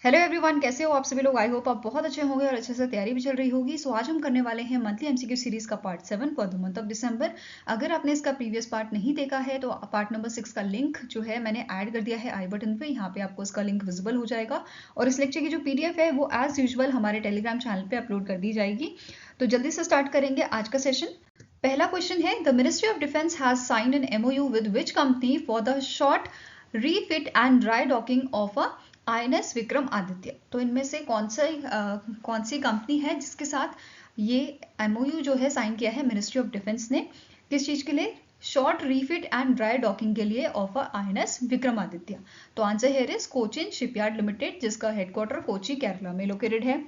Hello everyone, कैसे हो आप सभी लोग। आई होप आप बहुत अच्छे होंगे और अच्छे से तैयारी भी चल रही होगी। सो आज हम करने वाले हैं मंथली एमसीक्यू सीरीज का part 7 for the month of December. अगर आपने इसका प्रीवियस पार्ट नहीं देखा है तो पार्ट नंबर 6 का लिंक जो है मैंने ऐड कर दिया है आई बटन पे। यहाँ पे आपको इसका लिंक विजिबल हो जाएगा और इस लेक्चर की जो पीडीएफ है वो एज यूजुअल हमारे टेलीग्राम चैनल पे अपलोड कर दी जाएगी। तो जल्दी से स्टार्ट करेंगे आज का सेशन। पहला क्वेश्चन है, the ministry of defence has signed an MOU with which company for the short refit and dry docking of a INS Vikram Aditya. तो इनमें से कौन सी कंपनी है जिसके साथ ये MOU जो है साइन किया है मिनिस्ट्री ऑफ डिफेंस ने, किस चीज के लिए? Short refit and dry docking के लिए ऑफ INS विक्रम आदित्य। तो answer here is Cochin shipyard limited, जिसका हेडक्वार्टर कोची केरला में लोकेटेड है।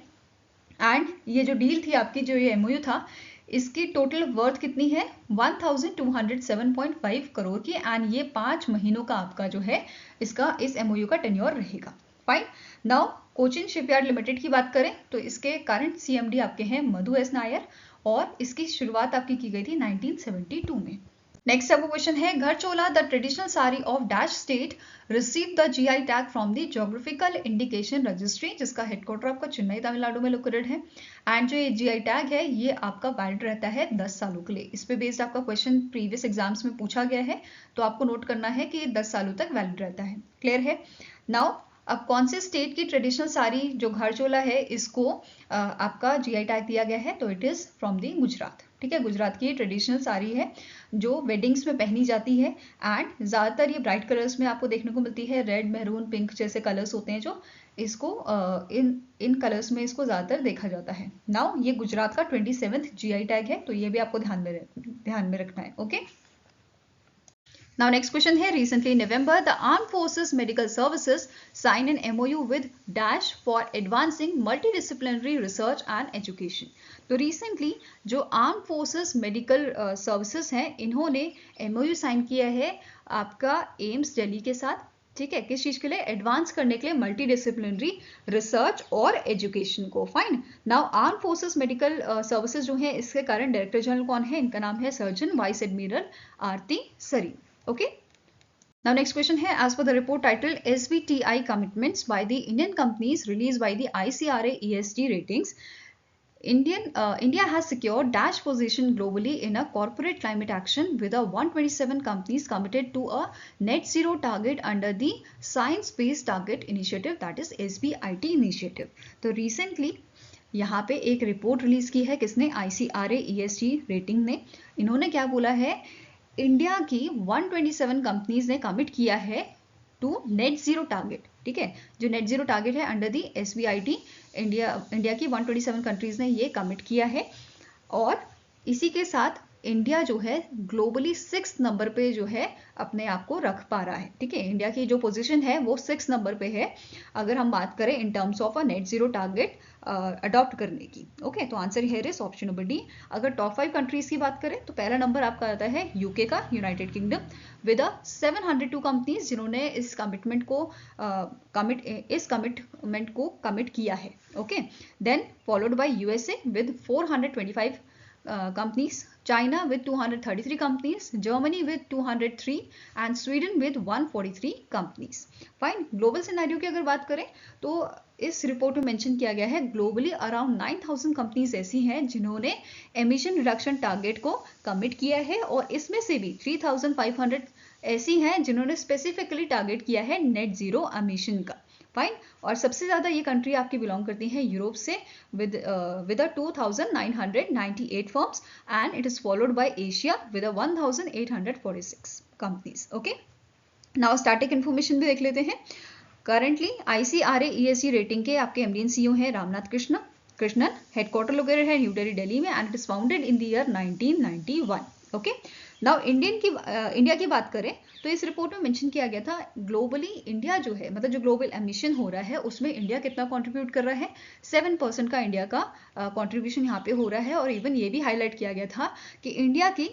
एंड ये जो डील थी आपकी, जो ये MOU था, इसकी टोटल वर्थ कितनी है? 1207.5 करोड़ की। एंड ये 5 महीनों का आपका जो है इसका इस MOU का टेन्योर रहेगा। Fine. Now Cochin shipyard limited की बात करें तो इसके करंट CMD आपके हैं मधु एस नायर और इसकी शुरुआत आपकी की गई थी 1972 में। नेक्स्ट आपको क्वेश्चन है, Gharchola the traditional sari of dash state receive the GI tag from the geographical indication registry, जिसका हेडक्वार्टर आपका चेन्नई तमिलनाडु में लोकेटेड है। एंड जो ये GI टैग है ये आपका वैलिड रहता है 10 सालों के लिए। इस पे बेस्ड आपका क्वेश्चन प्रीवियस एग्जाम्स में पूछा गया है, तो आपको नोट करना है कि ये 10 सालों तक वैलिड रहता है। क्लियर है? नाउ अब कौन से स्टेट की ट्रेडिशनल साड़ी जो घरचोला है इसको आपका GI टैग दिया गया है? तो it is from the Gujarat. ठीक है, गुजरात की ट्रेडिशनल साड़ी है जो वेडिंग्स में पहनी जाती है। एंड ज़्यादातर ये ब्राइट कलर्स में आपको देखने को मिलती है, रेड, मैरून, पिंक जैसे कलर्स होते हैं जो इसको इन कलर्स में इसको ज़्यादातर देखा जाता है। नाउ ये गुजरात का 27th GI टैग है, तो ये भी आपको ध्यान में रखना है। ओके। Now next question है, recently in November the Armed Forces Medical Services signed an MOU with Dash for advancing multidisciplinary research and education. तो recently जो Armed Forces Medical Services हैं इन्होंने MOU साइन किया है आपका एम्स दिल्ली के साथ। ठीक है, किस चीज के लिए? एडवांस करने के लिए मल्टी डिसिप्लिनरी रिसर्च और एजुकेशन को। Fine. Now arm forces medical services जो है इसके करंट डायरेक्टर जनरल कौन है? इनका नाम है सर्जन वाइस एडमिरल आरती सरी। Okay. Now next question है, as per the report titled SBTI commitments by the Indian companies released by the ICRA ESG ratings, India has secured dash position globally in a corporate climate action with a 127 companies committed to a net zero target under the Science Based Target Initiative, that is SBIT initiative. तो recently यहाँ पे एक report release की है, किसने? ICRA ESG rating ने। इन्होंने क्या बोला है? इंडिया की 127 कंपनीज ने कमिट किया है टू नेट जीरो टारगेट। ठीक है, जो नेट जीरो टारगेट है अंडर दी SBIT, इंडिया की 127 कंट्रीज ने ये कमिट किया है। और इसी के साथ इंडिया जो है ग्लोबली 6 नंबर पे जो है अपने आप को रख पा रहा है। ठीक है, इंडिया की जो पोजीशन है वो 6 नंबर पे है अगर हम बात करें in terms of a net zero target adopt करने की। ओके, तो answer here is option number D. अगर टॉप 5 कंट्रीज की बात करें तो पहला नंबर आपका आता है यूके का, यूनाइटेड किंगडम, विद 702 कंपनीज जिन्होंने इस कमिटमेंट को कमिट किया है। Okay, then followed by USA with 425 companies, China with 233 companies, Germany with 203 and Sweden with 143 companies. Fine. Global scenario की अगर बात करें तो इस रिपोर्ट में मेंशन किया गया है ग्लोबली अराउंड 9000 कंपनीज ऐसी हैं जिन्होंने एमिशन रिडक्शन टारगेट को कमिट किया है और इसमें से भी 3500 ऐसी हैं जिन्होंने स्पेसिफिकली टारगेट किया है नेट जीरो एमिशन का। फाइन। और सबसे ज्यादा ये कंट्री आपकी बिलोंग करती है यूरोप से with 2998 firms and it is followed by Asia with 1846 companies. Okay, now static information भी देख लेते हैं। करंटली ICRA ESG रेटिंग के आपके MD and CEO हैं रामनाथ कृष्णन। हेडक्वार्टर लोकेटेड है न्यू दिल्ली में and it is founded in the year 1991। Okay, now India की बात करें तो इस रिपोर्ट में मेंशन किया गया था ग्लोबली इंडिया जो है, मतलब जो ग्लोबल एमिशन हो रहा है उसमें इंडिया कितना कंट्रीब्यूट कर रहा है? 7% का इंडिया का कंट्रीब्यूशन यहाँ पे हो रहा है। और इवन ये भी हाईलाइट किया गया था कि इंडिया की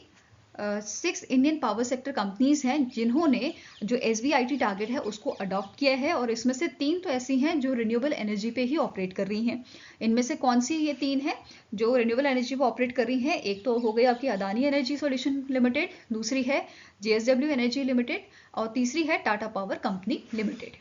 6 इंडियन पावर सेक्टर कंपनीज हैं जिन्होंने जो SBIT टारगेट है उसको अडॉप्ट किया है और इसमें से 3 तो ऐसी हैं जो रिन्यूएबल एनर्जी पे ही ऑपरेट कर रही हैं। इनमें से कौन सी ये 3 हैं जो रिन्यूएबल एनर्जी पे ऑपरेट कर रही हैं? एक तो हो गई आपकी अदानी एनर्जी सॉल्यूशन लिमिटेड, दूसरी है JSW एनर्जी लिमिटेड और तीसरी है Tata power company limited.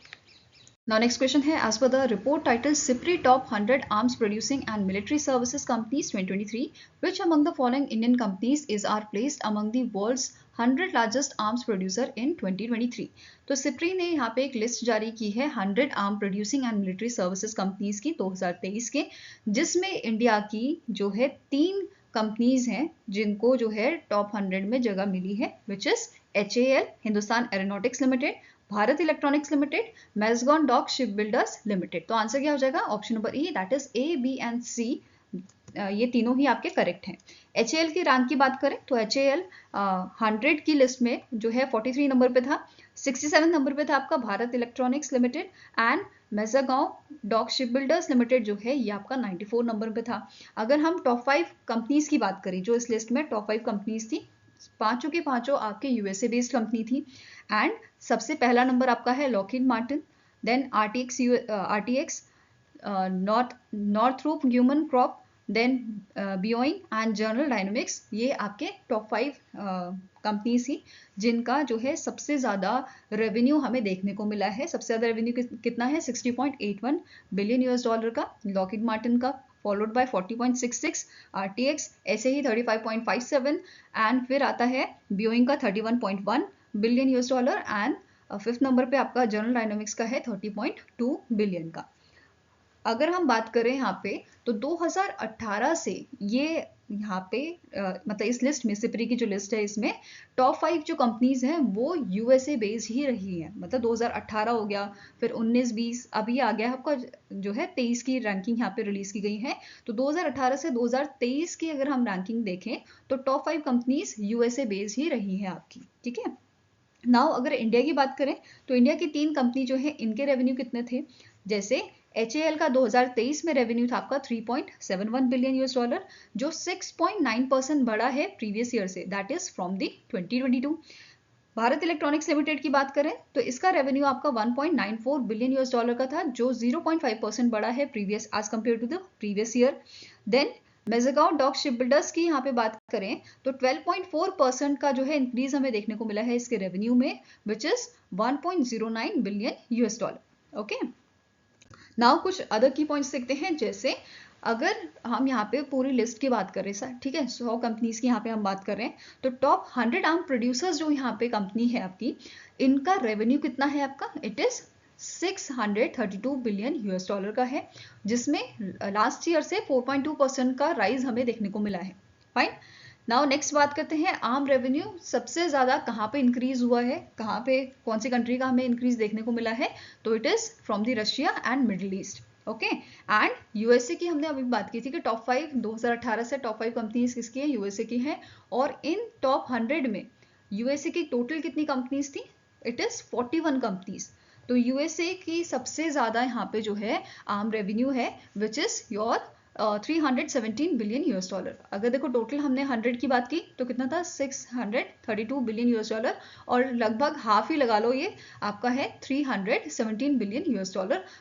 Now next question है, as per the report titled SIPRI Top 100 Arms Producing and Military Services Companies 2023, which among the following Indian companies are placed among the world's 100 largest arms producer in 2023? तो SIPRI ने यहाँ पे एक list जारी की है 100 arm producing and military services companies की 2023 के, जिसमें इंडिया की जो है 3 कंपनीज हैं जिनको जो है टॉप 100 में जगह मिली है, which is HAL Hindustan Aeronautics Limited, Bharat Electronics Limited, Mazagon Dock ship builders Limited. तो आंसर क्या हो जाएगा? Option number E, that is A, B and C, ये तीनों ही आपके करेक्ट हैं। HAL की रैंक की बात करें तो HAL 100 की लिस्ट में जो है 43 नंबर पे था, 67 नंबर पे था आपका Bharat Electronics Limited, and Mazagon Dock ship builders Limited जो है ये आपका 94 नंबर पे था। अगर हम टॉप 5 कंपनीज की बात करें जो इस लिस्ट में टॉप 5 कंपनीज थी, पांचों की पांचों आपके यूएसए बेस्ड कंपनी थी, एंड सबसे पहला नंबर आपका है Lockheed Martin, then RTX, Northrop Grumman Corp, then Boeing and General Dynamics. ये आपके टॉप 5 कंपनीज थी जिनका जो है सबसे ज़्यादा रेवेन्यू हमें देखने को मिला है। सबसे ज़्यादा रेवेन्यू कितना है? $60.81 बिलियन का लॉकहीड मार्टिन का, फॉलोड बाय 40.66 RTX, ऐसे ही 35.57, एंड फिर आता है बियोइंग का 31.1 बिलियन एंड 5th नंबर पे आपका जनरल डायनामिक्स का है 30.2 बिलियन का। अगर हम बात करें यहाँ पे तो 2018 से ये यहाँ पे मतलब इस लिस्ट में, सिप्री की जो लिस्ट है इसमें टॉप 5 जो कंपनीज हैं वो यूएसए बेस्ड ही रही हैं। मतलब 2018 हो गया, फिर 19-20, अभी आ गया आपका जो है 23 की रैंकिंग यहाँ पे रिलीज की गई है। तो 2018 से 2023 की अगर हम रैंकिंग देखें तो टॉप 5 कंपनीज यूएसए बेस्ड ही रही है आपकी, ठीक है। नाउ अगर इंडिया की बात करें तो इंडिया की 3 कंपनी जो है इनके रेवेन्यू कितने थे? जैसे HAL का 2023 में रेवेन्यू था आपका $3.71 बिलियन, जो 6.9% बढ़ा है प्रीवियस ईयर से, that is from the 2022। Bharat Electronics limited की बात करें तो इसका रेवेन्यू आपका $1.94 बिलियन का था, जो 0.5% बढ़ा है previous as compare to the previous year. Then Mazagon Dock ship builders की यहाँ पे बात करें तो 12.4% का जो है इंक्रीज हमें देखने को मिला है इसके रेवेन्यू में, which is $1.09 billion. Okay, now कुछ अदर की पॉइंट्स देखते हैं। जैसे अगर हम यहाँ पे पूरी लिस्ट की बात करें सर, ठीक है, 100 कंपनीज की यहाँ पे हम बात कर रहे हैं, तो टॉप 100 आर्म प्रोड्यूसर्स जो यहाँ पे कंपनी है आपकी, इनका रेवेन्यू कितना है आपका? इट इज $632 बिलियन का है, जिसमें लास्ट ईयर से 4.2% का राइज हमें देखने को मिला है। फाइन, नाउ नेक्स्ट बात करते हैं आर्म रेवेन्यू सबसे ज्यादा कहाँ पे इंक्रीज हुआ है, कहाँ पे, कौन सी कंट्री का हमें इंक्रीज देखने को मिला है? तो it is from the Russia and middle east. Okay, and USA की हमने अभी बात की थी कि टॉप 5 2018 से टॉप 5 कंपनीज किसकी है? यूएसए की है। और इन टॉप 100 में यूएसए की टोटल कितनी कंपनीज थी? It is 41 companies. तो यूएसए की सबसे ज्यादा यहाँ पे जो है आर्म रेवेन्यू है, विच इज योर 317 बिलियन। अगर देखो टोटल हमने 100 की बात की तो कितना था? 632 बिलियन, और लगभग हाफ ही लगा लो, ये आपका है 317 बिलियन।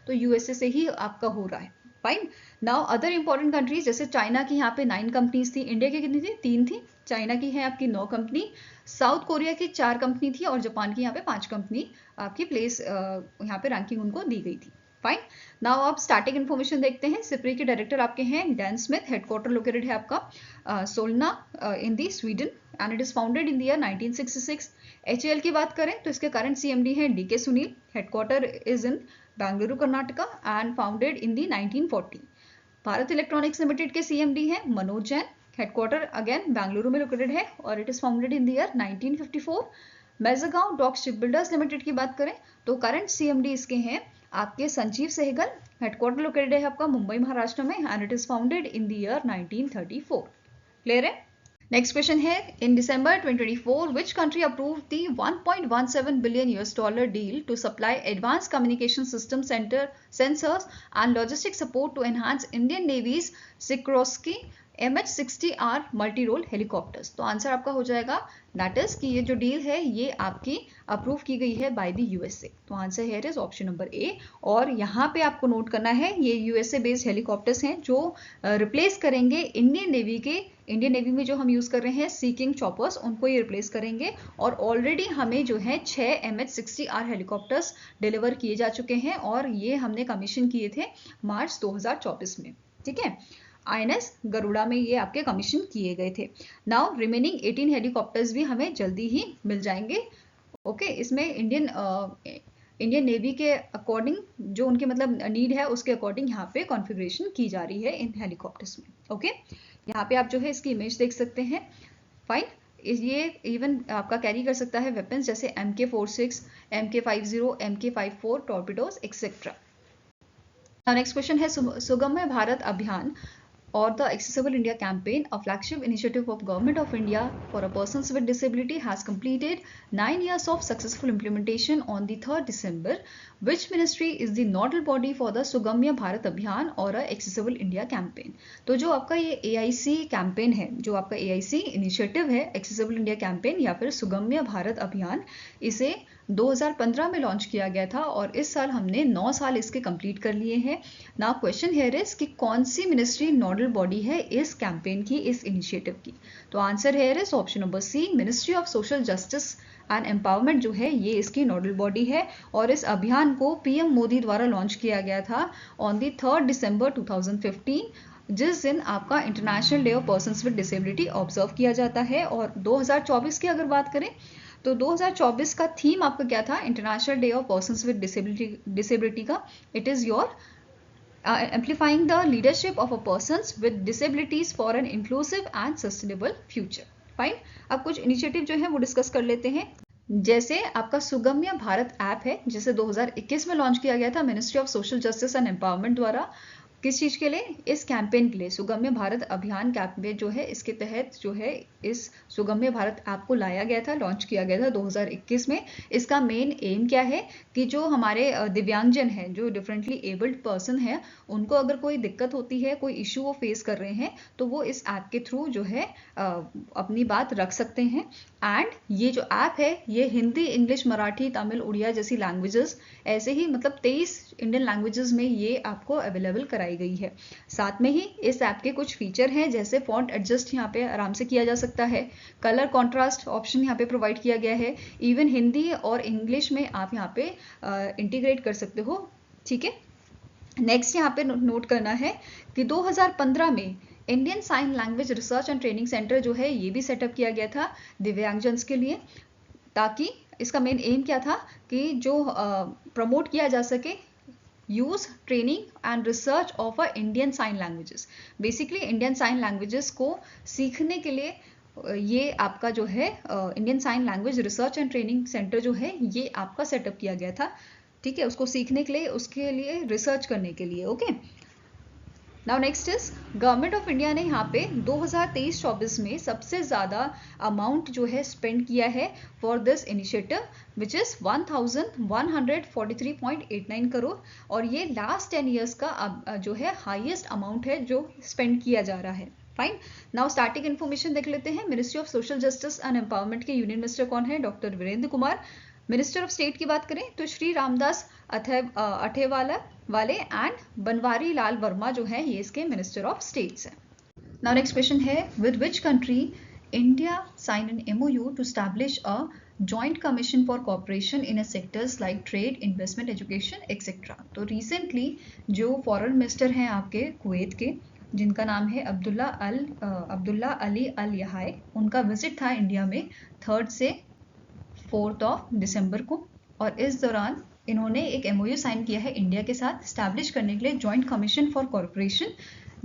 तो यूएसए से ही आपका हो रहा है। Fine, now other important countries, जैसे चाइना की यहाँ पे 9 कंपनीज थी, इंडिया की कितनी थी? 3 थी। चाइना की है आपकी 9 कंपनी, साउथ कोरिया की 4 कंपनी थी, और जापान की यहाँ पे 5 कंपनी आपकी प्लेस यहाँ पे रैंकिंग उनको दी गई थी। फाइन, नाउ आप स्टार्टिंग इन्फॉर्मेशन देखते हैं। सिप्री के डायरेक्टर आपके हैं डैन स्मिथ, हेडक्वार्टर लोकेटेड है आपका Solna in the Sweden, and it is founded in the year 1966। HAL की बात करें तो इसके करंट CMD हैं DK Sunil, headquarter is in Bengaluru Karnataka, and founded in the 1940। Bharat Electronics Limited के CMD हैं मनोज जैन, हेडक्वार्टर अगेन बेंगलुरु में लोकेटेड है, और it is founded in the year 1954। Mazagon Dock ship builders Limited की बात करें तो करंट CMD इसके हैं आपके संजीव सहगल, हेडक्वार्टर लोकेटेड है आपका मुंबई महाराष्ट्र में, and it is founded in the year 1934। Clear है? नेक्स्ट क्वेश्चन है, इन December 2024 which country approved the $1.17 billion deal to supply advanced communication system sensors and logistic support to enhance Indian Navy's Sikorsky MH-60R multi role helicopters. तो answer आपका हो जाएगा that is कि ये जो deal है ये आपकी अप्रूव की गई है बाय द यूएसए। तो answer here is option number A. और यहाँ पे आपको नोट करना है ये यूएसए बेस्ड हेलीकॉप्टर्स हैं जो रिप्लेस करेंगे इंडियन नेवी के, इंडियन नेवी में जो हम यूज कर रहे हैं सी किंग चॉपर्स, उनको ये रिप्लेस करेंगे। और ऑलरेडी हमें जो है 6 MH-60R हेलीकॉप्टर्स डिलीवर किए जा चुके हैं और ये हमने कमीशन किए थे मार्च 2024 में। ठीक है, INS गरुड़ा में ये आपके कमीशन किए गए थे। नाउ रिमेनिंग 18 हेलीकॉप्टर्स भी हमें जल्दी ही मिल जाएंगे। ओके, इसमें इंडियन नेवी के अकॉर्डिंग जो उनके मतलब नीड है उसके अकॉर्डिंग यहाँ पे कॉन्फ़िगरेशन की जा रही है इन हेलीकॉप्टर्स में। ओके, यहाँ पे आप जो है इसकी इमेज देख सकते हैं। फाइन, ये इवन आपका कैरी कर सकता है वेपन्स जैसे MK-46, MK-50, MK-54 टॉर्पिडोज etcetera. Next question है सुगम्य भारत अभियान or the Accessible India campaign, a flagship initiative of Government of India for a persons with disability, has completed 9 years of successful implementation on the 3rd December. Which ministry is the nodal body for the Sugamya Bharat Abhiyan or a Accessible India campaign? तो जो आपका ये AIC campaign है, जो आपका AIC initiative है Accessible India campaign या फिर सुगम्य भारत अभियान, इसे 2015 में लॉन्च किया गया था और इस साल हमने 9 साल इसके कंप्लीट कर लिए हैं। नाउ क्वेश्चन हियर इज कि कौन सी मिनिस्ट्री नोडल बॉडी है इस कैंपेन की, इस इनिशिएटिव की? तो answer here is option number C, ministry of social justice and empowerment जो है ये इसकी नोडल बॉडी है। और इस अभियान को PM मोदी द्वारा लॉन्च किया गया था ऑन दी 3rd December 2015, जिस दिन आपका international Day of Persons with disability observe किया जाता है। और 2024 की अगर बात करें तो 2024 का थीम आपका क्या था International Day of Persons with Disability का? It is your amplifying the leadership of a persons with disabilities for an inclusive and sustainable future. Fine, अब कुछ इनिशिएटिव जो है वो डिस्कस कर लेते हैं। जैसे आपका सुगम्य भारत ऐप है जिसे 2021 में लॉन्च किया गया था ministry of social justice and empowerment द्वारा। किस चीज के लिए? इस कैंपेन के लिए, सुगम्य भारत अभियान कैंपेन जो है इसके तहत जो है इस सुगम्य भारत ऐप को लाया गया था, लॉन्च किया गया था 2021 में। इसका मेन एम क्या है कि जो हमारे दिव्यांगजन हैं, जो डिफरेंटली एबल्ड पर्सन है, उनको अगर कोई दिक्कत होती है, कोई इशू वो फेस कर रहे हैं तो वो इस ऐप के थ्रू जो है अपनी बात रख सकते हैं। एंड ये जो ऐप है ये हिंदी, इंग्लिश, मराठी, तमिल, उड़िया जैसी लैंग्वेजेस, ऐसे ही मतलब 23 इंडियन लैंग्वेजेस में ये आपको अवेलेबल कराई गई है। साथ में ही इस ऐप के कुछ फीचर हैं जैसे फॉन्ट एडजस्ट यहाँ पे आराम से किया जा सकता है, कलर कॉन्ट्रास्ट ऑप्शन यहाँ पे प्रोवाइड किया गया है, इवन हिंदी और इंग्लिश में आप यहाँ पे इंटीग्रेट कर सकते हो। ठीक है, नेक्स्ट यहाँ पे नोट करना है कि 2015 में Indian sign language research and training centre जो है ये भी सेटअप किया गया था दिव्यांगजन के लिए, ताकि इसका मेन एम क्या था कि जो प्रमोट किया जा सके use, training and research of a Indian sign languages. Basically Indian sign languages को सीखने के लिए ये आपका जो है Indian sign language research and training centre जो है ये आपका सेटअप किया गया था। ठीक है, उसको सीखने के लिए, उसके लिए रिसर्च करने के लिए। Okay, now next is government of India ने यहाँ पे 2023-24 में सबसे ज़्यादा अमाउंट जो है स्पेंड किया है for this initiative which is 1143.89 crore, और ये लास्ट 10 ईयर्स का जो है हाईएस्ट अमाउंट है जो स्पेंड किया जा रहा है। फाइन, नाउ स्टार्टिंग इन्फॉर्मेशन देख लेते हैं। Ministry of social justice and empowerment के यूनियन मिनिस्टर कौन है? Doctor Virendra Kumar. Minister of state की बात करें तो श्री रामदास अठेवाला वाले एंड बनवारी लाल वर्मा जो है ये इसके मिनिस्टर ऑफ स्टेट्स हैं। नाउ नेक्स्ट क्वेश्चन है with which country India sign an MOU to establish a joint commission for cooperation in sectors like trade, investment, education etcetera. तो रिसेंटली जो फॉरेन मिनिस्टर हैं आपके कुवैत के, जिनका नाम है अब्दुल्ला अली अल यहाय, उनका विजिट था इंडिया में 3rd से 4th दिसंबर को, और इस दौरान इन्होंने एक MOU साइन किया है इंडिया के साथ स्टैब्लिश करने के लिए जॉइंट कमीशन फॉर कॉर्पोरेशन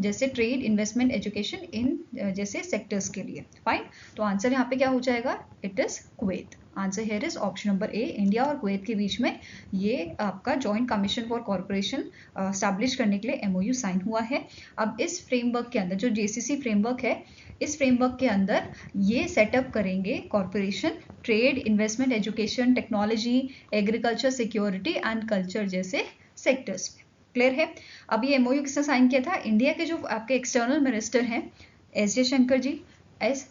जैसे ट्रेड, इन्वेस्टमेंट, एजुकेशन इन जैसे सेक्टर्स के लिए। फाइन, तो आंसर यहाँ पे क्या हो जाएगा? It is Kuwait. Answer here is option number A, India और कुवैत के बीच में ये आपका joint commission for corporation establish करने के लिए MOU साइन हुआ है। अब इस फ्रेमवर्क के अंदर जो JCC फ्रेमवर्क है, इस फ्रेमवर्क के अंदर ये सेटअप करेंगे corporation trade, investment, education, technology, agriculture, security and culture जैसे सेक्टर्स में। क्लियर है? अब ये MOU किसने साइन किया था? इंडिया के जो आपके एक्सटर्नल मिनिस्टर हैं एस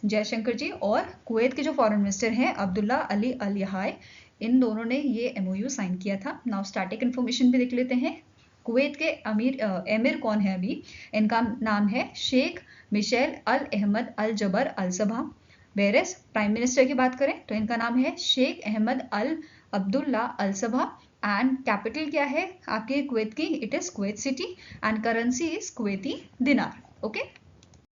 जयशंकर जी और कुवैत के जो फॉरेन मिनिस्टर हैं अब्दुल्ला अली अल यहाय, इन दोनों ने ये MOU साइन किया था। नाउ स्टैटिक इन्फॉर्मेशन भी देख लेते हैं। कुवैत के एमिर कौन है अभी, इनका नाम है शेख मिशेल अल अहमद अल जबर अल सबा। वेरेस प्राइम मिनिस्टर की बात करें तो इनका नाम है Sheikh Ahmad Al Abdullah Al Sabah. And capital क्या है आपके कुवैत की, it is Kuwait City and currency is Kuwaiti dinar. Okay,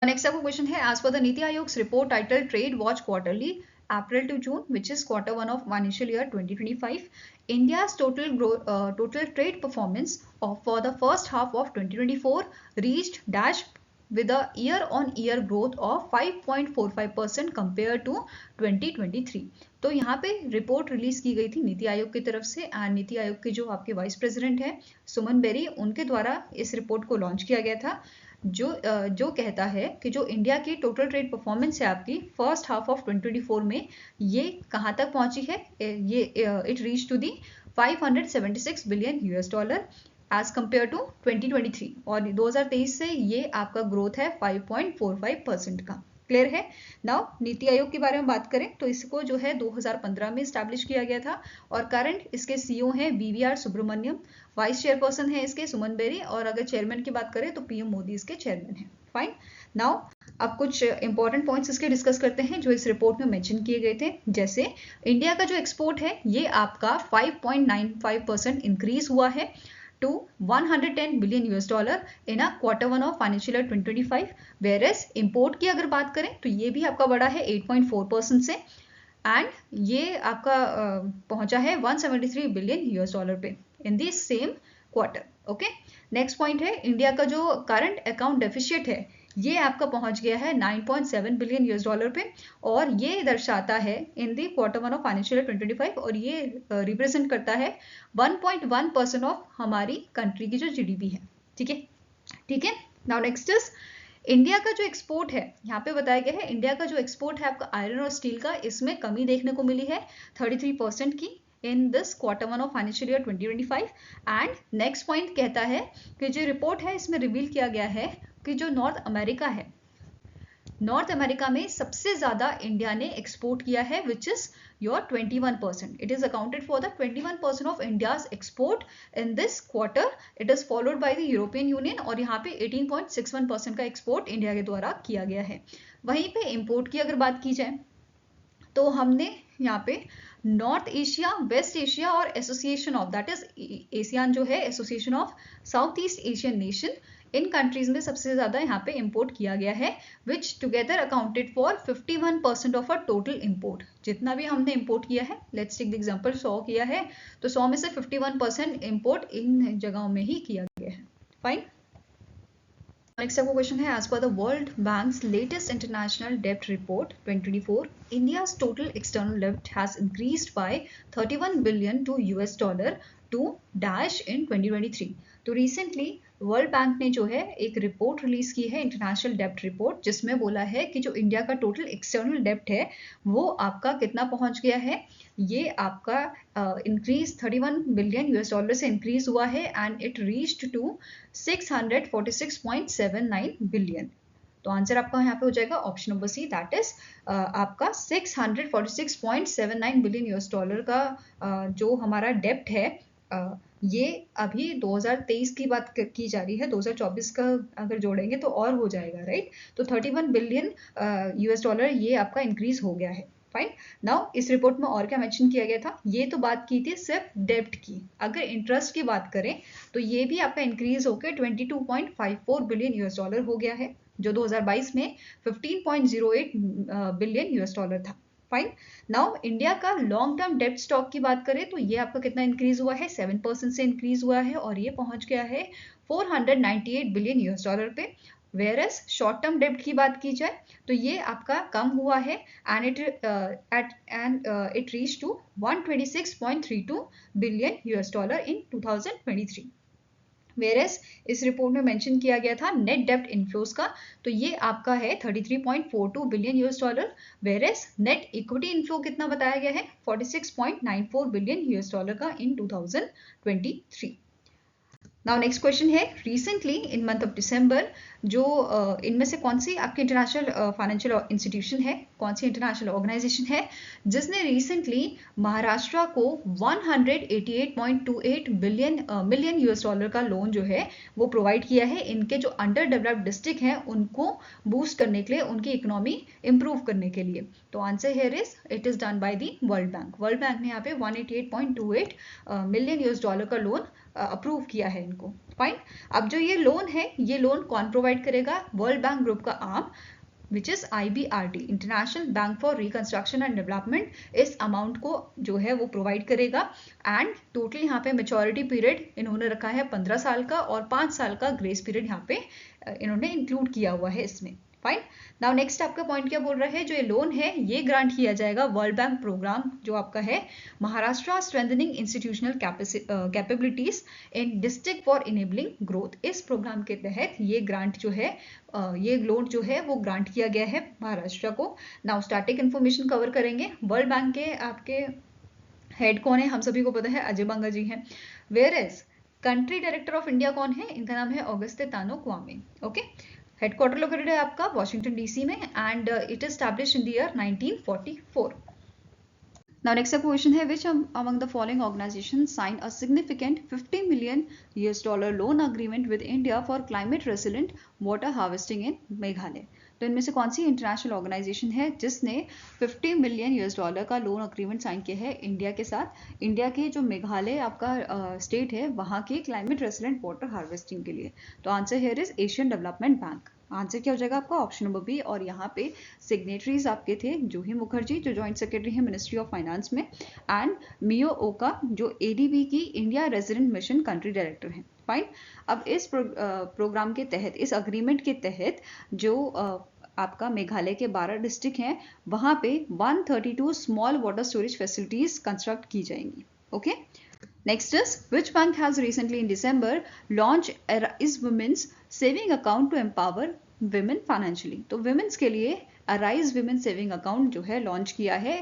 next आपका क्वेश्चन है, as per the NITI Aayog's report title Trade Watch Quarterly April to June, which is Q1 of financial year 2025, India's total trade performance for the first half of 2024 reached dash with a year-on-year growth of 5.45% compared to 2023। तो यहाँ पे report release की गई थी नीति आयोग की तरफ से, and NITI Aayog के जो आपके वाइस प्रेसिडेंट हैं सुमन बेरी, उनके द्वारा इस रिपोर्ट को लॉन्च किया गया था, जो कहता है कि जो इंडिया की टोटल ट्रेड परफॉर्मेंस है आपकी फर्स्ट हाफ ऑफ 2024 में, ये कहाँ तक पहुंची है, ये it reach to the 576 billion $, as compare to 2023, और 2023 से ये आपका ग्रोथ है 5.45% का। क्लियर है। नाउ नीति आयोग के बारे में बात करें तो इसको जो है 2015 में स्टैब्लिश किया गया था, और करंट इसके CEO हैं BVR सुब्रमण्यम, वाइस चेयरपर्सन है इसके सुमन बेरी, और अगर चेयरमैन की बात करें तो PM मोदी इसके चेयरमैन हैं। फाइन। नाउ अब कुछ इंपॉर्टेंट पॉइंट्स इसके डिस्कस करते हैं जो इस रिपोर्ट में मेंशन किए गए थे। जैसे इंडिया का जो एक्सपोर्ट है ये आपका 5.95% इंक्रीज हुआ है to 110 billion $, in a Q1 of financial year 2025, whereas import की अगर बात करें तो ये भी आपका बढ़ा है 8.4% से, एंड ये आपका पहुंचा है 173 बिलियन $, पे in the same quarter. Okay, next point है, इंडिया का जो करंट अकाउंट डेफिशिएट है ये आपका पहुंच गया है 9.7 बिलियन $, पे, और ये दर्शाता है इन दी Q1 ऑफ फाइनेंशियल ईयर 2025, और ये रिप्रेजेंट करता है 1.1% ऑफ हमारी कंट्री की जो GDP है। ठीक है, ठीक है। नाउ नेक्स्ट इज इंडिया का जो एक्सपोर्ट है, यहाँ पे बताया गया है इंडिया का जो एक्सपोर्ट है आपका आयरन और स्टील का, इसमें कमी देखने को मिली है 33% की in this Q1 of financial year 2025। And next point कहता है कि जो रिपोर्ट है इसमें रिवील किया गया है कि जो नॉर्थ अमेरिका है, नॉर्थ अमेरिका में सबसे ज्यादा इंडिया ने एक्सपोर्ट किया है, which is your 21%। It is accounted for the 21% of India's export in this quarter. It is followed by the European union, और यहाँ पे 18.61% का एक्सपोर्ट इंडिया के द्वारा किया गया है। वहीं पे इंपोर्ट की अगर बात की जाए तो हमने यहाँ पे नॉर्थ एशिया, वेस्ट एशिया और association of, that is ASEAN जो है Association of South East Asian nation, इन कंट्रीज में सबसे ज्यादा यहाँ पे इंपोर्ट किया गया है, which together accounted for 51% of a total import. जितना भी हमने इंपोर्ट किया है, लेट्स टेक द एग्जांपल 100 किया है तो 100 में से 51% इंपोर्ट इन जगहों में ही किया गया है। फाइन। नेक्स्ट आपका क्वेश्चन है, as per the World Bank's latest international डेब्ट रिपोर्ट 2024, इंडियाज टोटल एक्सटर्नल डेब्ट has increased by 31 billion to $, to dash in 2023। तो रिसेंटली वर्ल्ड बैंक ने जो है एक रिपोर्ट रिलीज की है, इंटरनेशनल डेब्ट रिपोर्ट, जिसमें बोला है कि जो इंडिया का टोटल एक्सटर्नल डेब्ट है वो आपका कितना पहुंच गया है, ये आपका इंक्रीज 31 बिलियन $, से इंक्रीज हुआ है, and it reached to 646.79 billion. तो आंसर आपका यहाँ पे हो जाएगा option number C, that is आपका 646.79 बिलियन $, का जो हमारा डेब्ट है ये अभी 2023 की बात की जा रही है, 2024 का अगर जोड़ेंगे तो और हो जाएगा, राइट। तो 31 बिलियन $, ये आपका इंक्रीज हो गया है। फाइन। नाउ इस रिपोर्ट में और क्या मेंशन किया गया था, ये तो बात की थी सिर्फ डेब्ट की, अगर इंटरेस्ट की बात करें तो ये भी आपका इंक्रीज होकर 22.54 बिलियन $, हो गया है, जो 2022 में 15.08 बिलियन $, था। फाइन। नाउ इंडिया का लॉन्ग टर्म डेब्ट स्टॉक की बात करें तो ये आपका कितना इंक्रीज हुआ है, 7% से इंक्रीज हुआ है, और ये पहुंच गया है 498 बिलियन $, पे। वेयरएस शॉर्ट टर्म डेब्ट की बात की जाए तो ये आपका कम हुआ है, and it reach to 126.32 billion $, in 2023। Whereas इस रिपोर्ट में मेंशन किया गया था नेट डेब्ट इनफ्लोज का, तो ये आपका है 33.42 billion $, whereas net equity inflow कितना बताया गया है, 46.94 बिलियन $, का इन 2023। नाउ नेक्स्ट क्वेश्चन है, recently in month of December जो इनमें से कौन सी आपकी इंटरनेशनल फाइनेंशियल इंस्टीट्यूशन है, कौन सी इंटरनेशनल ऑर्गेनाइजेशन है जिसने रिसेंटली महाराष्ट्र को 188.28 मिलियन यूएस डॉलर का लोन जो है वो प्रोवाइड किया है इनके जो अंडर डेवलप्ड डिस्ट्रिक्ट हैं उनको बूस्ट करने के लिए, उनकी इकोनॉमी इंप्रूव करने के लिए। तो answer here is it is done by the world bank. World bank ने यहाँ पे 188.28 मिलियन यूएस डॉलर का लोन अप्रूव किया है इनको। फाइन। अब जो ये लोन है, ये लोन कौन प्रोवाइड करेगा? वर्ल्ड बैंक ग्रुप का arm which is IBRD, international bank for reconstruction and development, इस अमाउंट को जो है वो प्रोवाइड करेगा। एंड टोटल यहाँ पे मेच्योरिटी पीरियड इन्होंने रखा है 15 साल का और 5 साल का ग्रेस पीरियड यहाँ पे इन्होंने इंक्लूड किया हुआ है इसमें। फाइन। नाउ नेक्स्ट आपका पॉइंट क्या बोल रहा है, जो ये लोन है ये ग्रांट किया जाएगा वर्ल्ड बैंक प्रोग्राम जो आपका है Maharashtra strengthening institutional capabilities in district for enabling growth. इस प्रोग्राम के तहत ये ग्रांट जो है ये लोन जो है वो ग्रांट किया गया है महाराष्ट्र को। नाउ स्टैटिक इन्फॉर्मेशन कवर करेंगे। वर्ल्ड बैंक के आपके हेड कौन है? हम सभी को पता है अजय बंगा जी हैं। Whereas country director of India कौन है? इनका नाम है Auguste Tano Kouame. Okay. Headquarter located है आपका वॉशिंगटन डीसी में and it is established in the year 1944। Now next question है, which among the following organizations signed a significant $50 million loan agreement with India for climate resilient water harvesting in Meghalaya? तो इनमें से कौन सी international organisation है जिसने $50 million का loan agreement sign किया है इंडिया के साथ, इंडिया के जो मेघालय आपका स्टेट है वहाँ के क्लाइमेट रेसिलेंट वाटर हार्वेस्टिंग के लिए? तो answer here is Asian Development Bank. Answer क्या हो जाएगा आपका? Option number B. और यहाँ पे सिग्नेटरीज आपके थे जूही मुखर्जी जो जॉइंट सेक्रेटरी है मिनिस्ट्री ऑफ फाइनेंस में, एंड मियो ओका जो ADB की India resident mission country director हैं। फाइन। अब इस प्रोग्राम के तहत, इस अग्रीमेंट के तहत जो आपका मेघालय के 12 डिस्ट्रिक्ट हैं वहां पे 132 small water storage facilities construct की जाएंगी। Okay. Next is, which bank has recently in December launched Arise Women's Saving Account to empower women financially? तो women's के लिए Arise Women Saving Account जो है लॉन्च किया है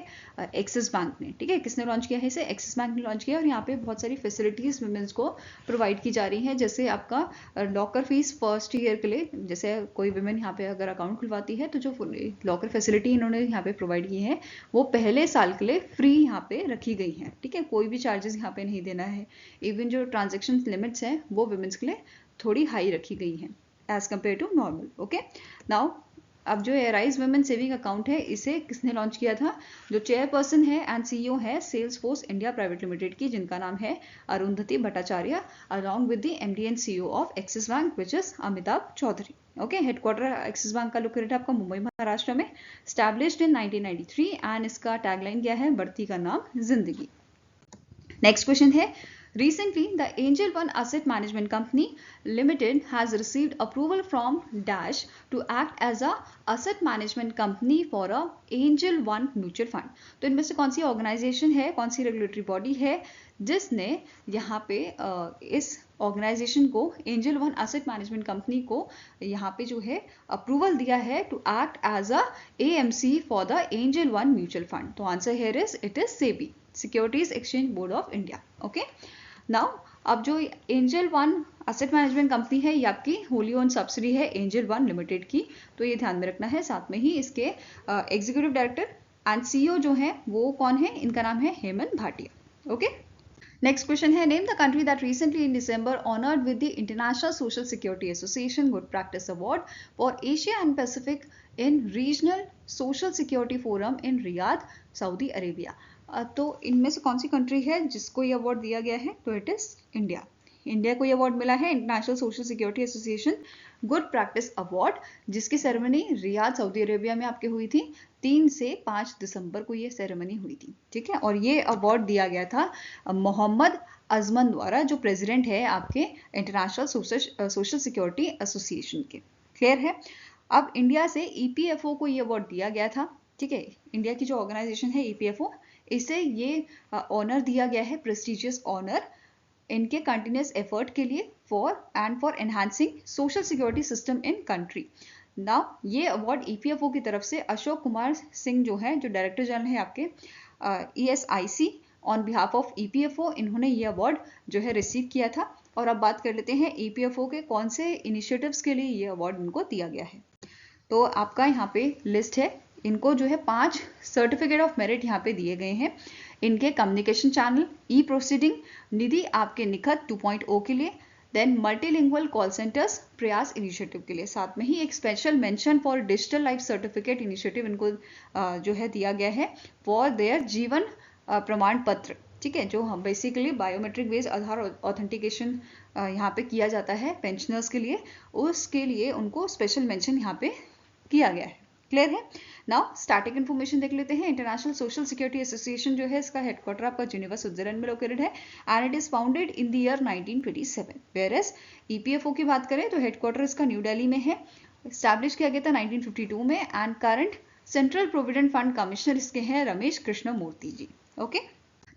एक्सिस बैंक ने। ठीक है, किसने लॉन्च किया है इसे? एक्सिस बैंक ने लॉन्च किया। और यहाँ पे बहुत सारी फैसिलिटीज वुमेन्स को प्रोवाइड की जा रही हैं, जैसे आपका लॉकर फीस फर्स्ट ईयर के लिए, जैसे कोई वुमेन यहाँ पे अगर अकाउंट खुलवाती है तो जो लॉकर फैसिलिटी इन्होंने यहाँ पे प्रोवाइड की है वो पहले साल के लिए फ्री यहाँ पे रखी गई है। ठीक है, कोई भी चार्जेस यहाँ पे नहीं देना है। इवन जो ट्रांजेक्शन लिमिट्स हैं वो वुमेन्स के लिए थोड़ी हाई रखी गई हैं as compare to normal. Okay. Now अब जो अराइज वुमेन सेविंग अकाउंट है इसे किसने लॉन्च किया था? जो चेयरपर्सन है एंड CEO है Salesforce India private limited की, जिनका नाम है Arundhati Bhattacharya, along with the MD and CEO of Axis Bank which is Amitabh Chaudhry. Okay. Headquarter Axis Bank का लोकेटेड आपका मुंबई महाराष्ट्र में, स्टैब्लिश्ड इन 1993 एंड इसका टैगलाइन क्या है? बढ़ती का नाम जिंदगी। नेक्स्ट क्वेश्चन है, recently the Angel One Asset Management Company Limited has received approval from Dash to act as a asset management company for a Angel One mutual fund। तो इनमें से कौन सी ऑर्गेनाइजेशन है, कौन सी रेगुलेटरी बॉडी है जिसने यहाँ पे इस ऑर्गेनाइजेशन को, Angel One asset management company को यहाँ पे जो है अप्रूवल दिया है to act as a AMC for the Angel One mutual fund? तो answer here is it is SEBI, Securities Exchange Board of India. Okay. Now अब जो Angel One asset management company है ये आपकी होली ओन सब्सिडी है Angel One Limited की, तो ये ध्यान में रखना है। साथ में ही इसके एग्जीक्यूटिव डायरेक्टर एंड CEO जो है वो कौन है? इनका नाम है Hemant Bhatia. Okay. Next question है, name the country that recently in December honoured with the International Social Security Association good practice award for Asia and Pacific in regional social security forum in Riyadh, Saudi Arabia. तो इनमें से कौन सी country है जिसको ये award दिया गया है? तो इट इज इंडिया। इंडिया को ये अवार्ड मिला है international Social Security Association good practice award, जिसकी सेरेमनी रियाद सऊदी अरेबिया में आपके हुई थी। 3 से 5 दिसंबर को ये सेरेमनी हुई थी। ठीक है, और ये अवार्ड दिया गया था मोहम्मद अजमन द्वारा, जो प्रेसिडेंट है आपके इंटरनेशनल सोशल सिक्योरिटी एसोसिएशन के। क्लियर है? अब इंडिया से EPFO को ये अवार्ड दिया गया था। ठीक है, इंडिया की जो ऑर्गेनाइजेशन है EPFO, इसे ये ऑनर दिया गया है, प्रेस्टिजियस ऑनर, इनके कंटिन्यूस एफर्ट के लिए for enhancing social security system in country. Now ये अवार्ड EPFO की तरफ से अशोक कुमार सिंह जो है, जो डायरेक्टर जनरल है आपके ESIC, on behalf of EPFO, इन्होंने ये अवार्ड जो है रिसीव किया था। और अब बात कर लेते हैं EPFO के कौन से इनिशिएटिव्स के लिए ये अवार्ड इनको दिया गया है। तो आपका यहाँ पे लिस्ट है, इनको जो है 5 सर्टिफिकेट ऑफ मेरिट यहाँ पे दिए गए हैं। इनके कम्युनिकेशन चैनल, ई प्रोसीडिंग, निधि आपके निखत 2.0 के लिए, देन मल्टीलिंगुअल कॉल सेंटर्स प्रयास इनिशिएटिव के लिए, साथ में ही एक special mention for digital life certificate initiative इनको जो है दिया गया है फॉर देयर जीवन प्रमाण पत्र, ठीक है, जो हम बेसिकली बायोमेट्रिक बेस्ड आधार ऑथेंटिकेशन यहाँ पे किया जाता है पेंशनर्स के लिए, उसके लिए उनको स्पेशल मेंशन यहाँ पे किया गया है। क्लियर है? नाउ स्टैटिक इन्फॉर्मेशन देख लेते हैं। इंटरनेशनल सोशल सिक्योरिटी एसोसिएशन जो है इसका हेडक्वार्टर आपका जिनेवा स्विट्जरलैंड में लोकेटेड है and it is founded in the year 1927। Where as EPFO की बात करें तो हेडक्वार्टर इसका न्यू दिल्ली में है, स्टैब्लिश किया गया था 1952 में and current central provident fund commissioner इसके हैं रमेश कृष्ण मूर्ति जी। ओके,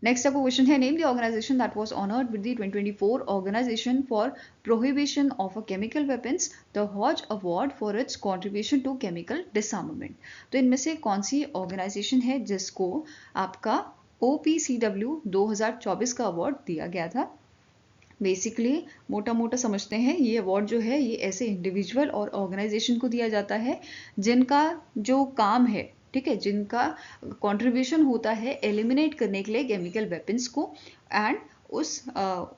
नेक्स्ट आपको क्वेश्चन है, name the organisation that was honoured with the 2024 organisation for prohibition of a chemical weapons the Hague award for its contribution to chemical disarmament. तो इनमें से कौन सी organisation है जिसको आपका OPCW 2024 का अवार्ड दिया गया था? बेसिकली मोटा मोटा समझते हैं, ये अवार्ड जो है ये ऐसे इंडिविजुअल और ऑर्गेनाइजेशन को दिया जाता है जिनका जो काम है, ठीक है, जिनका कंट्रीब्यूशन होता है एलिमिनेट करने के लिए केमिकल वेपन्स को एंड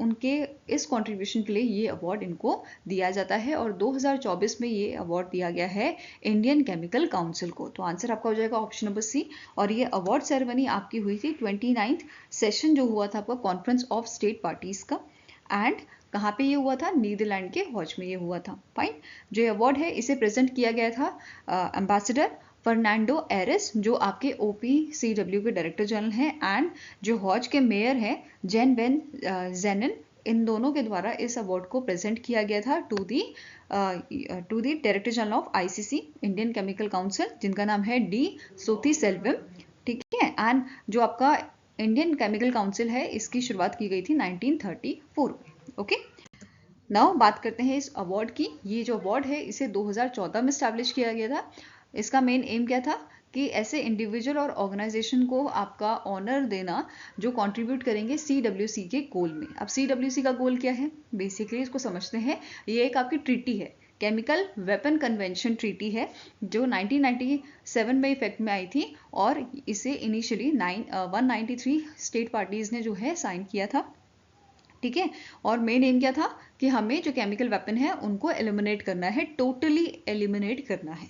उनके इस कंट्रीब्यूशन के लिए ये अवार्ड इनको दिया जाता है और 2024 में ये अवार्ड दिया गया है इंडियन केमिकल काउंसिल को। तो आंसर आपका हो जाएगा ऑप्शन नंबर सी। और ये अवार्ड सेरेमनी आपकी हुई थी 29th सेशन जो हुआ था आपका कॉन्फ्रेंस ऑफ स्टेट पार्टीज का एंड कहाँ पे ये हुआ था? नीदरलैंड के हॉज में ये हुआ था। फाइन, जो अवार्ड है इसे प्रेजेंट किया गया था एम्बेसडर फर्नांडो एरिस जो आपके OPCW के डायरेक्टर जनरल हैं एंड जो हॉज के मेयर हैं जेन वेन जेनन, इन दोनों के द्वारा इस अवार्ड को प्रेजेंट किया गया था to the director general of ICC Indian chemical council जिनका नाम है D सोथी सेल्वम, ठीक है। एंड जो आपका इंडियन केमिकल काउंसिल है इसकी शुरुआत की गई थी 1934 में। ओके, नाउ बात करते हैं इस अवार्ड की। ये जो अवार्ड है इसे 2014 में स्टैब्लिश किया गया था। इसका मेन एम क्या था कि ऐसे इंडिविजुअल और ऑर्गेनाइजेशन को आपका ऑनर देना जो कंट्रीब्यूट करेंगे CWC के गोल में। अब CWC का गोल क्या है? बेसिकली इसको समझते हैं, ये एक आपकी ट्रीटी है, केमिकल वेपन कन्वेंशन ट्रीटी है जो 1997 में इफेक्ट में आई थी और इसे इनिशियली 193 स्टेट पार्टीज ने जो है साइन किया था, ठीक है। और मेन एम क्या था कि हमें जो केमिकल वेपन है उनको एलिमिनेट करना है, टोटली एलिमिनेट करना है।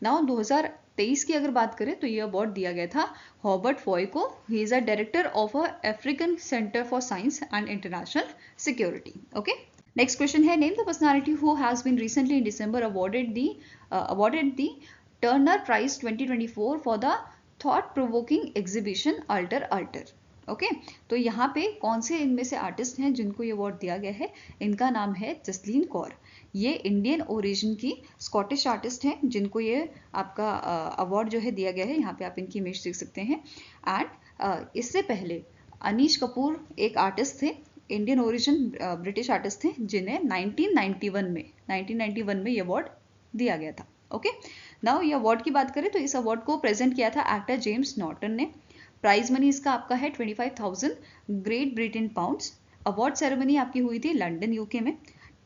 नाउ 2023 की अगर बात करें तो ये अवार्ड दिया गया था हॉबर्ट फॉय को। He is a director of a African Centre for Science and International Security. Okay, next question है, name the personality who has been recently in December awarded the Turner Prize 2024 for the thought provoking exhibition Alter Altar. Okay, तो यहाँ पे कौन से इनमें से artist हैं जिनको ये अवार्ड दिया गया है? इनका नाम है जसलीन कौर। ये इंडियन ओरिजिन की स्कॉटिश आर्टिस्ट हैं जिनको ये आपका अवार्ड जो है दिया गया है। यहाँ पे आप इनकी इमेज देख सकते हैं। एंड इससे पहले अनीश कपूर एक आर्टिस्ट थे, इंडियन ओरिजिन ब्रिटिश आर्टिस्ट थे जिन्हें 1991 में ये अवार्ड दिया गया था। ओके, नाउ ये अवार्ड की बात करें तो इस अवार्ड को प्रेजेंट किया था एक्टर जेम्स नॉर्टन ने। प्राइज मनी इसका आपका है 25,000 great Britain pounds. Award ceremony आपकी हुई थी लंदन यूके में,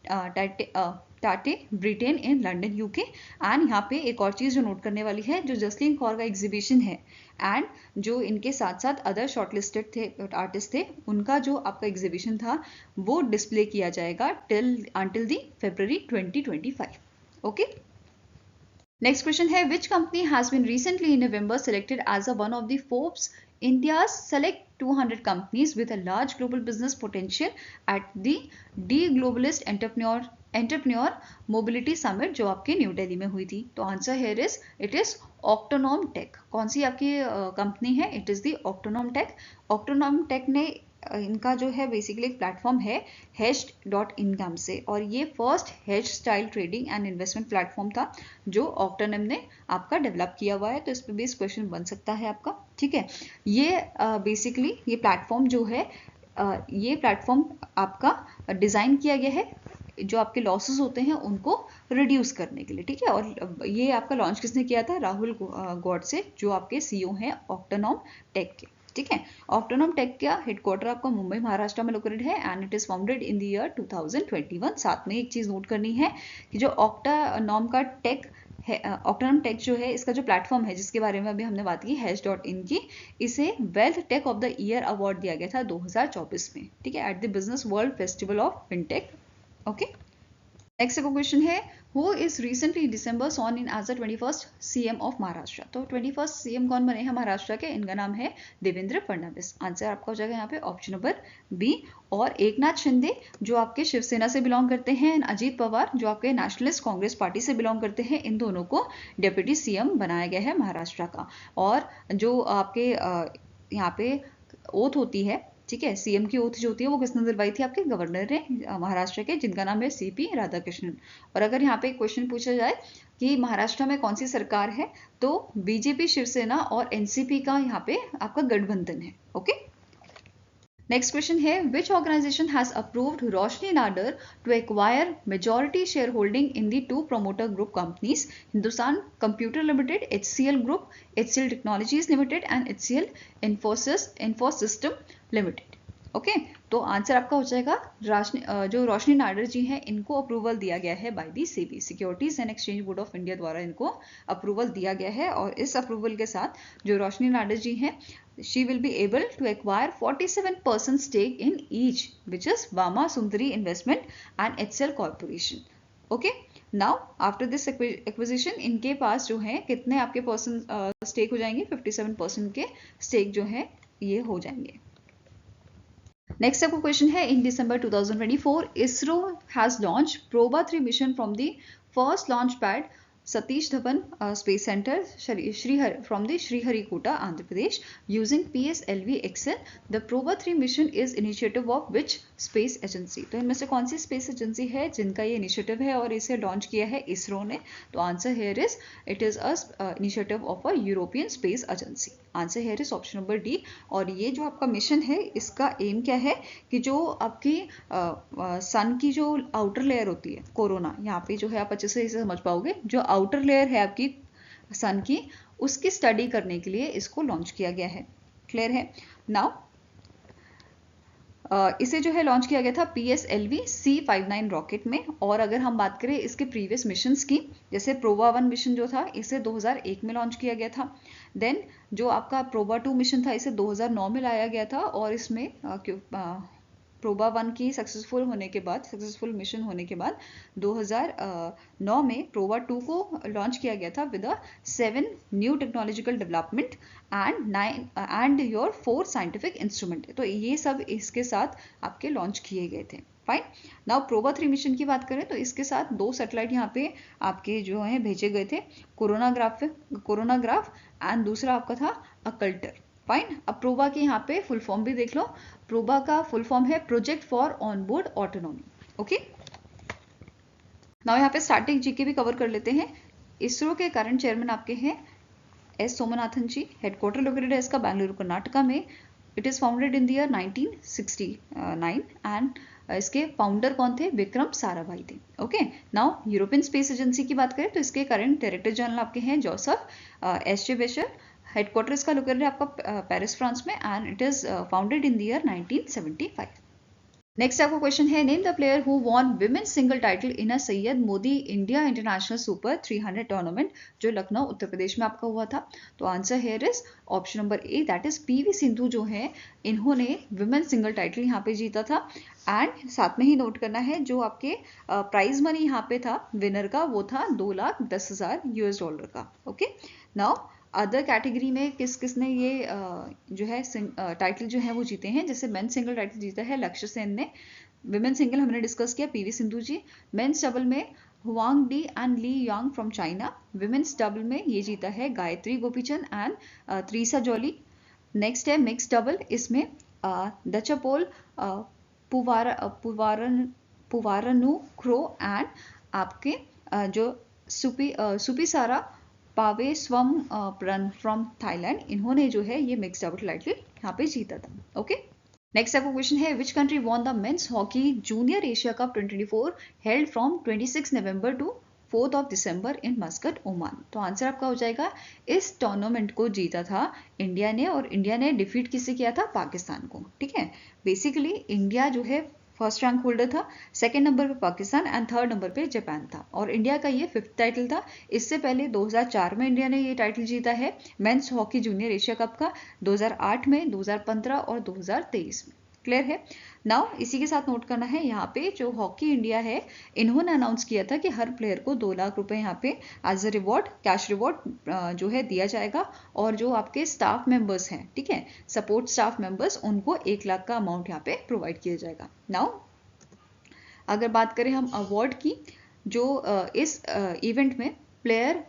टाटे Britain in London UK. And यहाँ पे एक और चीज़ जो नोट करने वाली है, जो जसलीन कौर का एग्जीबिशन है एंड जो इनके साथ साथ अदर शॉर्टलिस्टेड थे आर्टिस्ट थे, उनका जो आपका एग्जीबिशन था वो डिस्प्ले किया जाएगा until the February 2025। Okay, next question है, which company has been recently in November selected as a one of the Forbes India's select 200 companies with a large global business potential at the De-Globalist Entrepreneur Mobility Summit जो आपके new Delhi में हुई थी। तो answer here is it is Octonom Tech. कौन सी आपकी company है? It is the Octonom Tech. Octonom Tech ने इनका जो है बेसिकली एक प्लेटफॉर्म है hedged.in नाम से, और ये first hedge style trading and investment platform था जो ऑक्टोनॉम ने आपका डेवलप किया हुआ है। तो इस पे बेस्ड क्वेश्चन बन सकता है आपका, ठीक है। ये बेसिकली ये प्लेटफॉर्म जो है ये प्लेटफॉर्म आपका डिज़ाइन किया गया है जो आपके लॉसेस होते हैं उनको रिड्यूस करने के लिए, ठीक है। और ये आपका लॉन्च किसने किया था? राहुल गॉडसे जो आपके CEO हैं ऑक्टोनॉम टेक के। ठीक है। ऑक्टानॉम टेक का हेडक्वार्टर आपका मुंबई महाराष्ट्र में लोकेटेड है and it is founded in the year 2021। साथ में एक चीज नोट करनी है कि जो ऑक्टानॉम का टेक है, ऑक्टानॉम टेक जो है इसका जो प्लेटफॉर्म है जिसके बारे में अभी हमने बात की हैश.इन की, इसे wealth tech of the year award दिया गया था 2024 में, ठीक है, at the Business World festival of fintech. Okay, next का क्वेश्चन है who is recently December sworn in as the 21st CM of Maharashtra. तो 21st सीएम कौन बने हैं महाराष्ट्र के, इनका नाम है देवेंद्र फडणवीस। आंसर आपका हो जाएगा यहाँ पे ऑप्शन नंबर बी। और एकनाथ शिंदे जो आपके शिवसेना से बिलोंग करते हैं, अजीत पवार जो आपके नेशनलिस्ट कांग्रेस पार्टी से बिलोंग करते हैं, इन दोनों को डिप्टी सीएम बनाया गया है महाराष्ट्र का। और जो आपके यहाँ पे ओथ होती है, ठीक है, सीएम की ओथ जो होती है वो किसने दिलवाई थी, आपके गवर्नर ने महाराष्ट्र के, जिनका नाम है सीपी राधाकृष्णन। और अगर यहाँ पे क्वेश्चन पूछा जाए कि महाराष्ट्र में कौन सी सरकार है, तो बीजेपी, शिवसेना और एनसीपी का यहाँ पे आपका गठबंधन है। ओके, नेक्स्ट क्वेश्चन है which organisation has approved Roshni Nadar to acquire majority share holding in the two promoter group companies Hindustan Computer Limited, HCL group, HCL Technologies Limited and HCL Infosystem Limited. Okay, तो answer आपका हो जाएगा जो रोशनी नाडर जी हैं, इनको approval दिया गया है by the SEBI, securities and exchange Board of India द्वारा इनको अप्रूवल दिया गया है। और इस अप्रूवल के साथ जो रोशनी नाडर जी हैं, she will be able to acquire 47% stake in each, which is Vama Sundari Investment and HCL Corporation. Okay, now after this acquisition इनके पास जो है कितने आपके परसेंट स्टेक हो जाएंगे, 57% के स्टेक जो है ये हो जाएंगे। नेक्स्ट आपको क्वेश्चन है इन दिसंबर 2024 ISRO has launch PROBA 3 mission from the first launch pad Satish Dhawan Space Center, from the Sriharikota, Andhra Pradesh, using PSLV-XL. The Proba 3 mission is initiative of which space agency? तो इनमें से कौन सी space agency है जिनका ये initiative है और इसे लॉन्च किया है इसरो ने? तो answer here is it is a initiative of a European space agency. Answer here is option number D. और ये जो आपका मिशन है इसका एम क्या है कि जो आपकी सन की जो आउटर लेयर होती है, कोरोना, यहाँ पे जो है आप अच्छे से इसे समझ पाओगे, जो आउटर लेयर है आपकी सन की, उसकी स्टडी करने के लिए इसको लॉन्च किया गया है। क्लियर है? नाउ इसे जो है लॉन्च किया गया था PSLV C59 रॉकेट में। और अगर हम बात करें इसके प्रीवियस मिशंस की, जैसे प्रोबा 1 मिशन जो था इसे 2001 में लॉन्च किया गया था। देन जो आपका प्रोबा 2 मिशन था इसे 2009 में लाया गया था। और इसमें प्रोबा 1 की सक्सेसफुल मिशन होने के बाद 2009 में प्रोबा 2 को लॉन्च किया गया था with 7 new technological development and your 4 scientific instrument. तो ये सब इसके साथ आपके लॉन्च किए गए थे। फाइन। नाउ प्रोबा 3 मिशन की बात करें तो इसके साथ 2 सैटेलाइट यहाँ पे आपके जो है भेजे गए थे, कोरोनाग्राफ एंड दूसरा आपका था अकल्टर। फाइन। अब प्रोबा के यहाँ पे फुल फॉर्म भी देख लो। प्रोबा का फुल फॉर्म है project for onboard autonomy. Okay, now यहाँ पे स्टार्टिंग जीके भी कवर कर लेते हैं। इसरो के करंट चेयरमैन आपके हैं एस सोमनाथन जी। हेडक्वार्टर लोकेटेड है इसका बेंगलुरु कर्नाटका में। It is founded in the year 1969 and इसके फाउंडर कौन थे? विक्रम साराभाई थे। Okay, now European space agency की बात करें तो इसके करंट डायरेक्टर जनरल आपके हैं जोसेफ एस.जे. बेशर। हेडक्वार्टर इसका लोकेटेड है आपका पेरिस फ्रांस में and it is founded in the year 1975। Next आपको क्वेश्चन है name the player who won women's single title in a Syed Modi India international super 300 tournament, जो लखनऊ उत्तर प्रदेश में आपका हुआ था। तो answer here is option number A, that is PV Sindhu जो है इन्होंने विमेन्स सिंगल टाइटल यहाँ पे जीता था। एंड साथ में ही नोट करना है जो आपके प्राइज मनी यहाँ पे था विनर का, वो था $2,10,000 का। ओके, नाउ अदर कैटेगरी में किसने ये जो है टाइटल जो है वो जीते हैं? जैसे मेन सिंगल टाइटल जीता है लक्ष्य सेन ने। विमेन सिंगल हमने डिस्कस किया PV Sindhu ji. Men's double में Huang Di and Li Yang from China. Women's double में ये जीता है गायत्री गोपीचंद एंड त्रिसा जॉली। नेक्स्ट है मिक्स डबल, इसमें दचपोल पुवारनु क्रो एंड आपके जो सुपिसारा पावे स्वम फ्रॉम थाईलैंड, इन्होंने जो है ये मिक्स डबल टाइटल यहाँ पे जीता था। ओके, नेक्स्ट आपको क्वेश्चन है which country won the men's hockey junior Asia cup 2024 held from 26 November to 4 December in Muscat, Oman. तो आंसर आपका हो जाएगा इस टूर्नामेंट को जीता था इंडिया ने, और इंडिया ने डिफीट किसे किया था? पाकिस्तान को। ठीक है, बेसिकली इंडिया जो है फर्स्ट रैंक होल्डर था, सेकंड नंबर पे पाकिस्तान एंड थर्ड नंबर पे जापान था, और इंडिया का ये 5th टाइटल था। इससे पहले 2004 में इंडिया ने ये टाइटल जीता है mains hockey junior Asia cup का, 2008 में, 2015 और 2023 में। क्लियर है? नाउ इसी के साथ नोट करना है यहाँ पे जो हॉकी इंडिया है, इन्होंने अनाउंस किया था कि हर प्लेयर को 2 लाख रुपए यहाँ पे as a reward, cash reward जो है दिया जाएगा, और जो आपके स्टाफ मेंबर्स हैं, ठीक है, सपोर्ट स्टाफ मेंबर्स, उनको 1 लाख का अमाउंट यहाँ पे प्रोवाइड किया जाएगा। नाउ अगर बात करें हम अवार्ड की, जो इस इवेंट में प्लेयर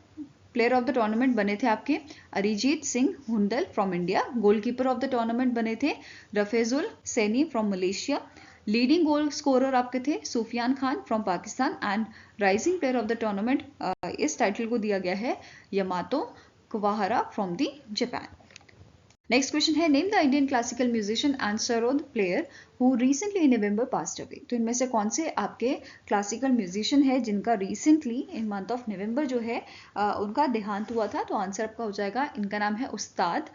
ऑफ द टूर्नामेंट बने थे आपके Arijit Singh Hundal from India, goalkeeper of the tournament बने थे Rafaizul Saini from Malaysia, leading goal scorer आपके थे Sufiyan Khan from Pakistan, and rising player of the tournament इस टाइटल को दिया गया है Yamato Kuwahara from the Japan. Next question है, name the Indian classical musician and sarod player who recently in November passed away. तो इनमें से कौन से आपके क्लासिकल म्यूजिशियन है जिनका recently in month of November जो है उनका देहांत हुआ था? तो आंसर आपका हो जाएगा, इनका नाम है उस्ताद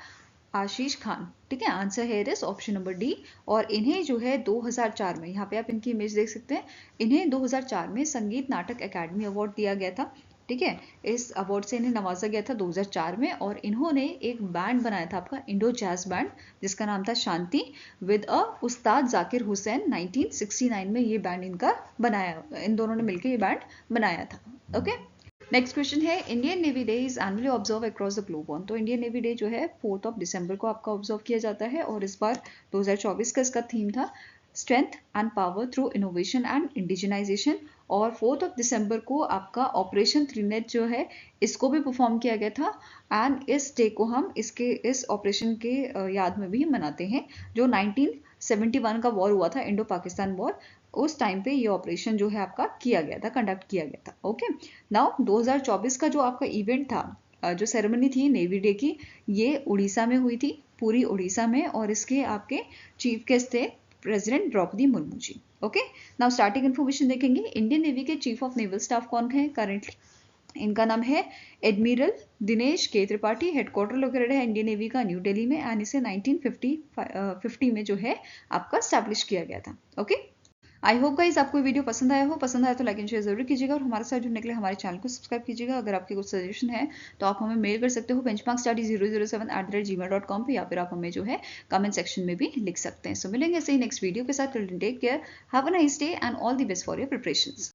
आशीष खान। ठीक है, आंसर है इस ऑप्शन नंबर डी। और इन्हें जो है 2004 में, यहाँ पे आप इनकी इमेज देख सकते हैं, इन्हें 2004 में संगीत नाटक अकादमी अवार्ड दिया गया था। ठीक है, इस अवार्ड से इन्हें नवाजा गया था 2004 में, और इन्होंने एक बैंड बनाया था आपका इंडो जैज बैंड, जिसका नाम था शांति, विद अ उस्ताद जाकिर हुसैन। 1969 में ये बैंड इनका बनाया, इन दोनों ने मिलकर ये बैंड बनाया था। ओके, नेक्स्ट क्वेश्चन है, Indian navy day is annually observe across the globe on. तो इंडियन नेवी डे जो है 4 दिसंबर को आपका ऑब्जर्व किया जाता है, और इस बार 2024 का इसका थीम था strength and power through innovation and indigenisation. और 4 दिसंबर को आपका ऑपरेशन त्रिनेट जो है इसको भी परफॉर्म किया गया था, एंड इस डे को हम इस ऑपरेशन के याद में भी मनाते हैं, जो 1971 का वॉर हुआ था, इंडो पाकिस्तान वॉर, उस टाइम पे ये ऑपरेशन जो है आपका किया गया था, कंडक्ट किया गया था। ओके, नाउ 2024 का जो आपका इवेंट था, जो सेरेमनी थी नेवी डे की, ये उड़ीसा में हुई थी, पूरी उड़ीसा में, और इसके आपके चीफ गेस्ट थे president Draupadi Murmu ji. Okay, now starting information देखेंगे। इंडियन नेवी के चीफ ऑफ नेवल स्टाफ कौन है करंटली? इनका नाम है एडमिरल दिनेश के त्रिपाठी। हेडक्वार्टर लोकेटेड है इंडियन नेवी का न्यू दिल्ली में, एंड इसे 1950 में जो है आपका स्टैब्लिश किया गया था। ओके, आई होप गाइज आपको ये वीडियो पसंद आया हो। पसंद आया तो लाइक एंड शेयर जरूर कीजिएगा, और हमारे साथ जुड़ने के लिए हमारे चैनल को सब्सक्राइब कीजिएगा। अगर आपके कुछ सजेशन है तो आप हमें मेल कर सकते हो benchmarkstudy007@gmail.com पे, या फिर आप हमें जो है कमेंट सेक्शन में भी लिख सकते हैं। सो मिलेंगे ऐसे ही नेक्स्ट वीडियो के साथ। Take care, have a nice day and all the best for your preparations.